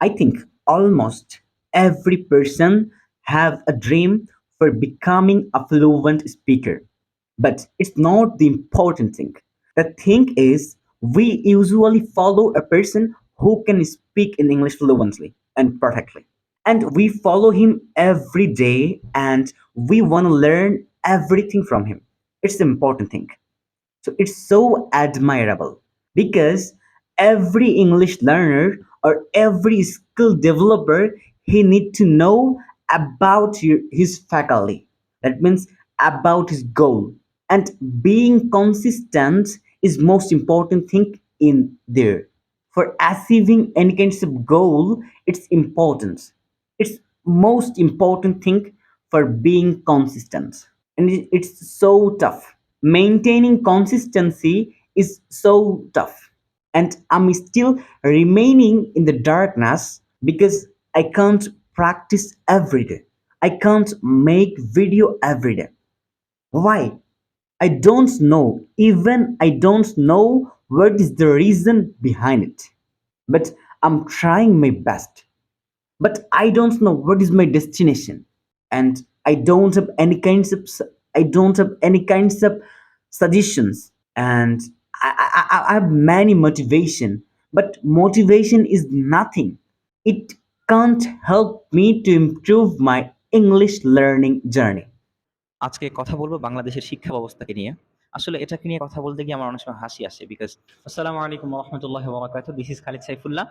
I think almost every person have a dream for becoming a fluent speaker. But it's not the important thing. The thing is, we usually follow a person who can speak in English fluently and perfectly. And we follow him every day and we want to learn everything from him. It's the important thing. So it's so admirable because every English learner or every skill developer he need to know about his faculty. That means about his goal. And being consistent is most important thing in there. For achieving any kinds of goal, it's important. It's most important thing for being consistent and it's so tough. Maintaining consistency is so tough. And I'm still remaining in the darkness because I can't practice every day. I can't make video every day. Why? I don't know. Even I don't know what is the reason behind it. But I'm trying my best, but I don't know what is my destination, and I don't have any kinds of suggestions, and I have many motivation, but motivation is nothing. It can't help me to improve my English learning journey. আজকে কথা বলব বাংলাদেশের শিক্ষা ব্যবস্থাকে নিয়ে। আসলে এটাকে নিয়ে কথা বলতে গিয়ে আমার অনেক সময় হাসি আসে বিকজ আসসালামু আলাইকুম ওয়া রাহমাতুল্লাহি ওয়া বারাকাতুহু। This is Khalid Saifullah.